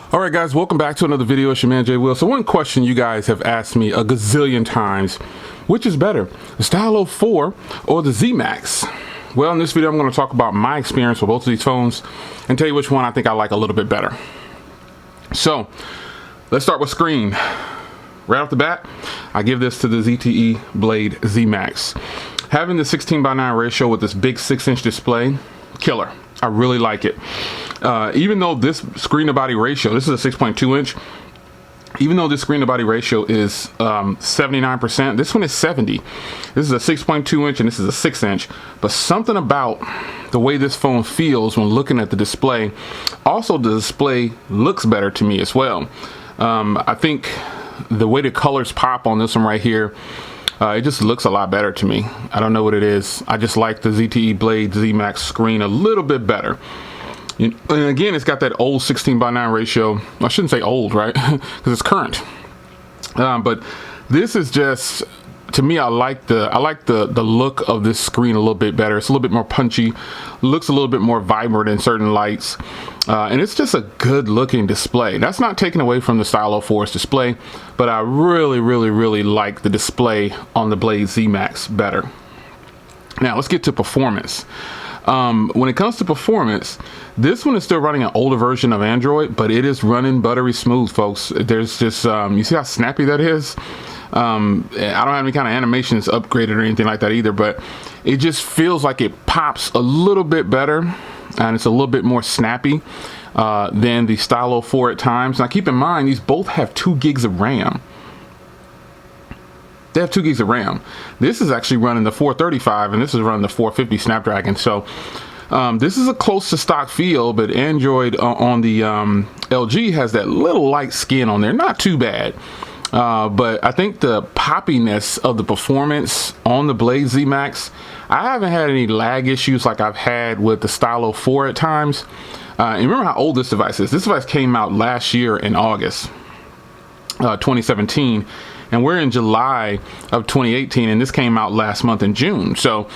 All right, guys, welcome back to another video. It's your man Jay Will. So one question you guys have asked me a gazillion times: which is better, the Stylo 4 or the Z Max? Well, in this video, I'm going to talk about my experience with both of these phones and tell you which one I think I like a little bit better. So let's start with screen. Right off the bat, I give this to the ZTE Blade Z Max. Having the 16:9 ratio with this big 6-inch display, killer. I really like it. Even though this screen to body ratio, this is a 6.2 inch, even though this screen to body ratio is 79%, this one is 70. This is a 6.2 inch and this is a 6 inch, but something about the way this phone feels when looking at the display, also the display looks better to me as well. I think the way the colors pop on this one right here, it just looks a lot better to me. I don't know what it is. I just like the ZTE Blade Z Max screen a little bit better. And again, it's got that old 16:9 ratio. I shouldn't say old, right? Because it's current. But this is just, to me, I like the look of this screen a little bit better. It's a little bit more punchy, looks a little bit more vibrant in certain lights, and it's just a good looking display. That's not taken away from the Stylo 4's display, but I really like the display on the Blade Z Max better. Now let's get to performance. When it comes to performance, this one is still running an older version of Android, but it is running buttery smooth, folks. There's just, you see how snappy that is? I don't have any kind of animations upgraded or anything like that either, but it just feels like it pops a little bit better and it's a little bit more snappy than the Stylo 4 at times. Now keep in mind, these both have 2 gigs of RAM. They have 2 gigs of RAM. This is actually running the 435 and this is running the 450 Snapdragon. So this is a close to stock feel, but Android on the LG has that little light skin on there. Not too bad. But I think the poppiness of the performance on the Blade Z Max, I haven't had any lag issues like I've had with the Stylo 4 at times. And remember how old this device is. This device came out last year in August 2017. And we're in July of 2018, and this came out last month in June. So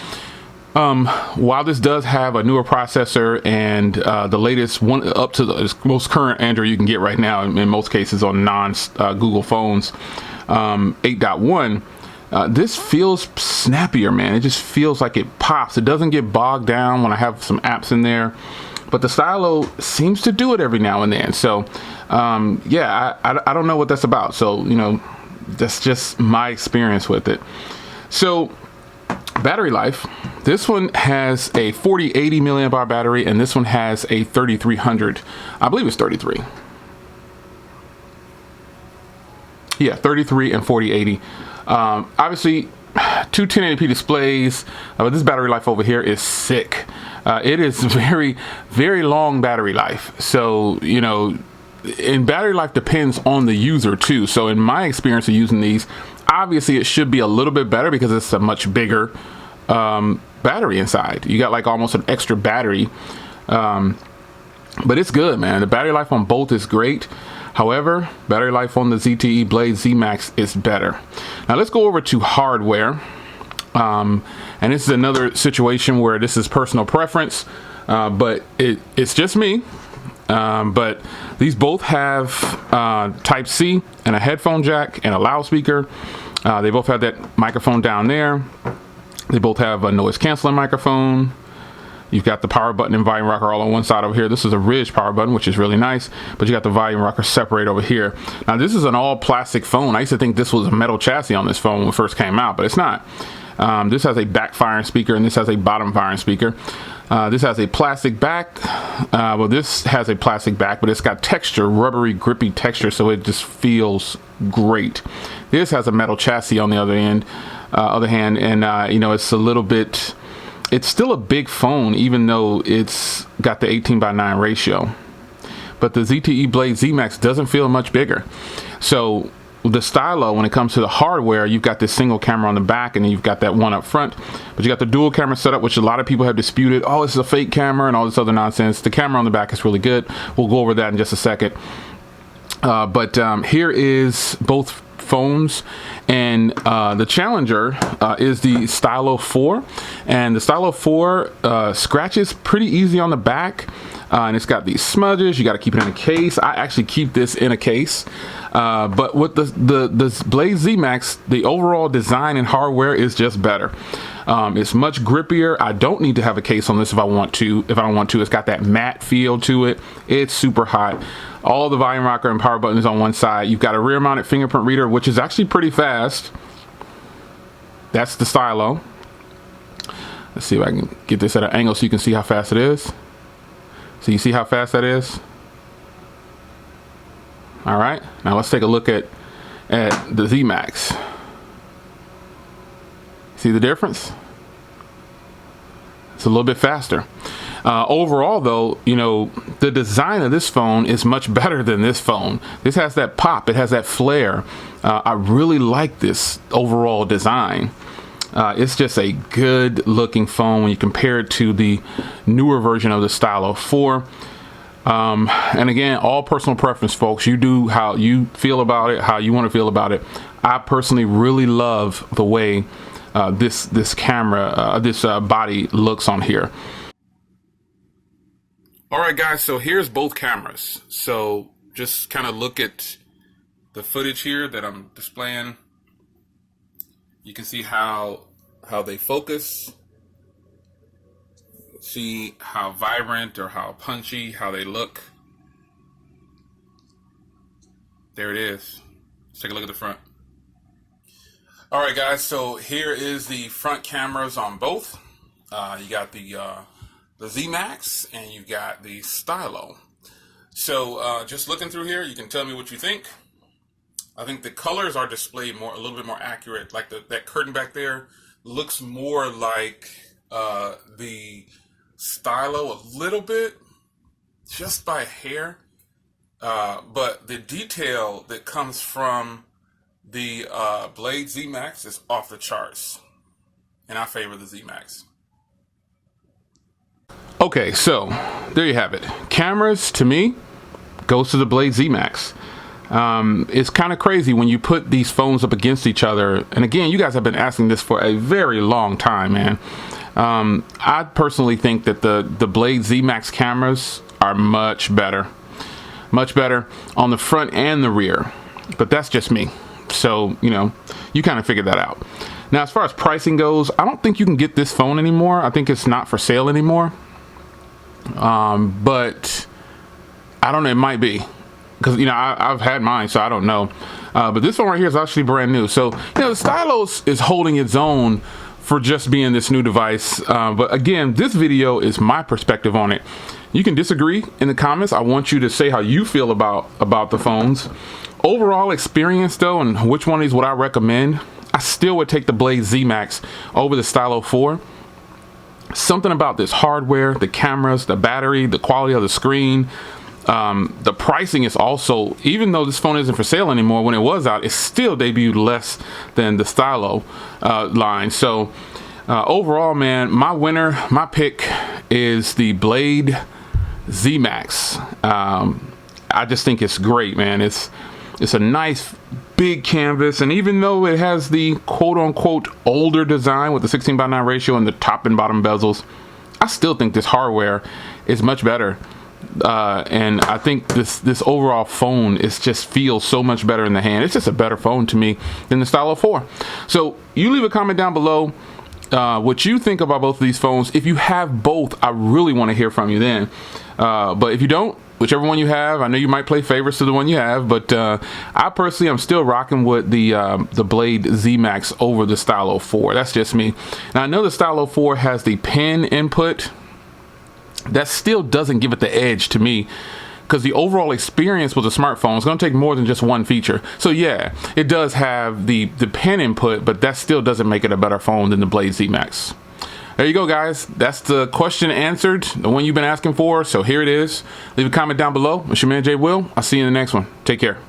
while this does have a newer processor and the latest one up to the most current Android you can get right now, in most cases on non-Google phones, 8.1, this feels snappier, man. It just feels like it pops. It doesn't get bogged down when I have some apps in there. But the Stylo seems to do it every now and then. So yeah, I don't know what that's about. So, you know, that's just my experience with it. So battery life, this one has a 4080 milliamp hour battery and this one has a 3300. I believe it's 33. Yeah, 33 and 4080. Obviously, 2 1080p displays, but this battery life over here is sick. It is very long battery life. So, you know, and battery life depends on the user too. So in my experience of using these, obviously it should be a little bit better because it's a much bigger battery inside. You got like almost an extra battery, but it's good, man. The battery life on both is great. However, battery life on the ZTE Blade Z Max is better. Now let's go over to hardware. And this is another situation where this is personal preference, but it's just me. But these both have Type C and a headphone jack and a loudspeaker. They both have that microphone down there. They both have a noise canceling microphone. You've got the power button and volume rocker all on one side over here. This is a Ridge power button, which is really nice, but you got the volume rocker separate over here. Now this is an all plastic phone. I used to think this was a metal chassis on this phone when it first came out, but it's not. This has a backfiring speaker and this has a bottom firing speaker. This has a plastic back. Well, this has a plastic back, but it's got texture, rubbery, grippy texture, so it just feels great. This has a metal chassis on the other hand, and you know, it's a little bit. It's still a big phone, even though it's got the 18:9 ratio. But the ZTE Blade Z Max doesn't feel much bigger. So the Stylo, when it comes to the hardware, you've got this single camera on the back and then you've got that one up front, but you got the dual camera setup, which a lot of people have disputed. Oh, it's a fake camera and all this other nonsense. The camera on the back is really good. We'll go over that in just a second. But here is both phones, and the challenger is the Stylo 4, and the Stylo 4 scratches pretty easy on the back. and it's got these smudges. You got to keep it in a case. I actually keep this in a case, but with the Blade Z Max, the overall design and hardware is just better. It's much grippier. I don't need to have a case on this if I want to. If I don't want to, it's got that matte feel to it. It's super hot. All the volume rocker and power buttons on one side. You've got a rear mounted fingerprint reader, which is actually pretty fast. That's the Stylo. Let's see if I can get this at an angle so you can see how fast it is. So you see how fast that is? All right, now let's take a look at the Z Max. See the difference? It's a little bit faster. Overall though, you know, the design of this phone is much better than this phone. This has that pop, it has that flair. I really like this overall design. It's just a good looking phone when you compare it to the newer version of the Stylo 4. And again, all personal preference, folks. You do how you feel about it, how you want to feel about it. I personally really love the way this camera, this body looks on here. All right, guys, so here's both cameras. So just kind of look at the footage here that I'm displaying. You can see how they focus. See how vibrant or how punchy, how they look. There it is. Let's take a look at the front. All right, guys, so here is the front cameras on both. You got the Z Max and you got the Stylo. So just looking through here, you can tell me what you think. I think the colors are displayed a little bit more accurate. Like that curtain back there looks more like the Stylo a little bit, just by a hair. But the detail that comes from the Blade Z Max is off the charts, and I favor the Z Max. Okay, so there you have it. Cameras, to me, goes to the Blade Z Max. It's kind of crazy when you put these phones up against each other. And again, you guys have been asking this for a very long time, man. I personally think that the Blade Z Max cameras are much better on the front and the rear, but that's just me. So, you know, you kind of figure that out. Now, as far as pricing goes, I don't think you can get this phone anymore. I think it's not for sale anymore. But I don't know, it might be, because, you know, I've had mine, so I don't know. But this one right here is actually brand new. So, you know, the Stylo is holding its own for just being this new device. But again, this video is my perspective on it. You can disagree in the comments. I want you to say how you feel about the phones. Overall experience though, and which one of these would I recommend? I still would take the Blade Z Max over the Stylo 4. Something about this hardware, the cameras, the battery, the quality of the screen, the pricing is also, even though this phone isn't for sale anymore, when it was out, it still debuted less than the Stylo line. So overall, man, my winner, my pick is the Blade Z Max. I just think it's great, man. It's a nice big canvas, and even though it has the quote-unquote older design with the 16:9 ratio and the top and bottom bezels, I still think this hardware is much better. And I think this overall phone just feels so much better in the hand. It's just a better phone to me than the Stylo 4. So you leave a comment down below what you think about both of these phones. If you have both, I really want to hear from you then. But if you don't, whichever one you have, I know you might play favorites to the one you have, but I personally am still rocking with the Blade Z Max over the Stylo 4. That's just me. Now I know the Stylo 4 has the pen input. That still doesn't give it the edge to me, because the overall experience with a smartphone is going to take more than just one feature. So yeah, it does have the pen input, but that still doesn't make it a better phone than the Blade Z Max. There you go, guys. That's the question answered, the one you've been asking for. So here it is. Leave a comment down below. It's your man Jay Will. I'll see you in the next one. Take care.